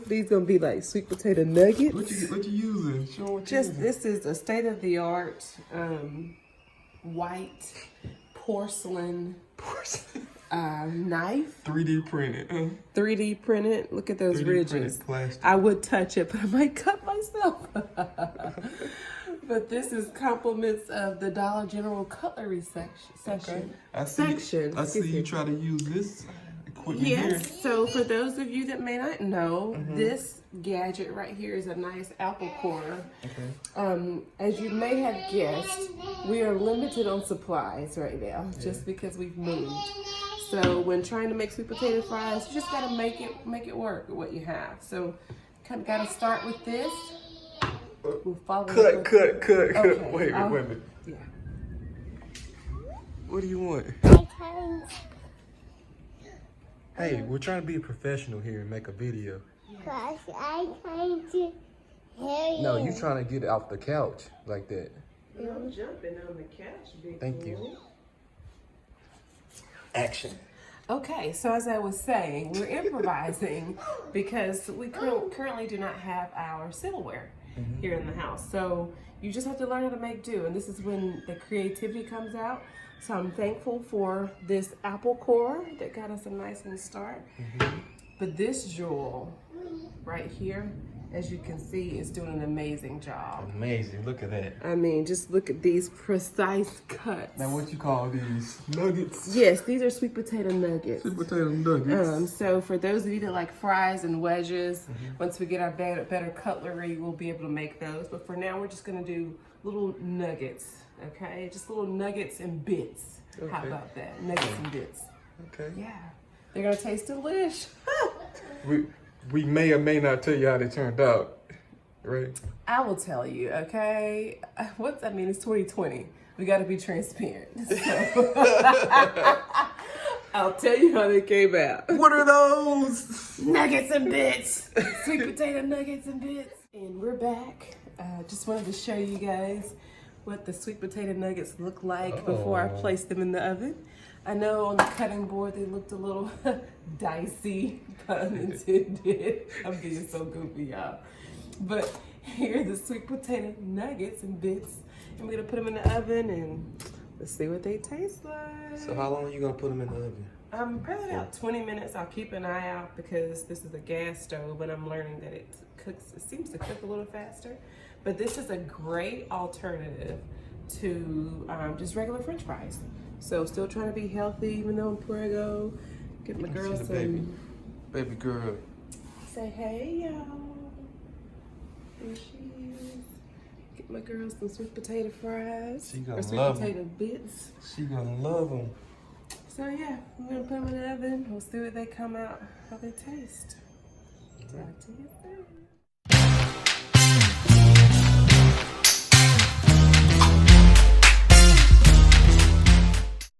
These gonna be like sweet potato nuggets. What you using? Show what you using. This is a state-of-the-art white porcelain knife. 3D printed. 3D printed. Look at those 3D ridges. plastic. I would touch it, but I might cut myself. But this is compliments of the Dollar General cutlery section. I see you try to use this equipment here. Yes, so for those of you that may not know, this gadget right here is a nice apple core. Okay. As you may have guessed, we are limited on supplies right now, just because we've moved. So when trying to make sweet potato fries, you just gotta make it work with what you have. So kind of gotta start with this. We'll follow Cut. Okay, Wait a minute. Yeah. What do you want? Hey, we're trying to be a professional here and make a video. Cause I trying to hear you. No, you trying to get off the couch like that. I'm jumping on the couch, big Thank boy. you. Action. Okay, so as I was saying, we're improvising because we currently do not have our silverware here in the house. So you just have to learn how to make do, and this is when the creativity comes out. So I'm thankful for this apple core that got us a nice little start. But this jewel right here, as you can see, is doing an amazing job. Amazing. Look at that. I mean, just look at these precise cuts. Now, what you call these? Nuggets? Yes, these are sweet potato nuggets. Sweet potato nuggets. So for those of you that like fries and wedges, once we get our better cutlery, we'll be able to make those. But for now, we're just gonna do little nuggets, okay? Just little nuggets and bits. Okay. How about that? Nuggets and bits. Okay. Yeah, they're gonna taste delish. We may or may not tell you how they turned out, right? I will tell you, okay? It's 2020. We gotta be transparent. So. I'll tell you how they came out. What are those? Nuggets and bits. Sweet potato nuggets and bits. And we're back. Just wanted to show you guys what the sweet potato nuggets look like before I placed them in the oven. I know on the cutting board they looked a little dicey, pun intended. I'm being so goofy, y'all. But here are the sweet potato nuggets and bits. And we're gonna put them in the oven and let's see what they taste like. So how long are you gonna put them in the oven? Probably about 20 minutes. I'll keep an eye out because this is a gas stove, and I'm learning that it seems to cook a little faster. But this is a great alternative to just regular French fries. So still trying to be healthy, even though before I go, get my girl some. Baby girl. Say hey, y'all. There she is. Get my girl some sweet potato fries. She gonna or sweet love potato bits. She gonna love them. So yeah, I'm gonna put them in the oven. We'll see what they come out, how they taste. Talk to you soon.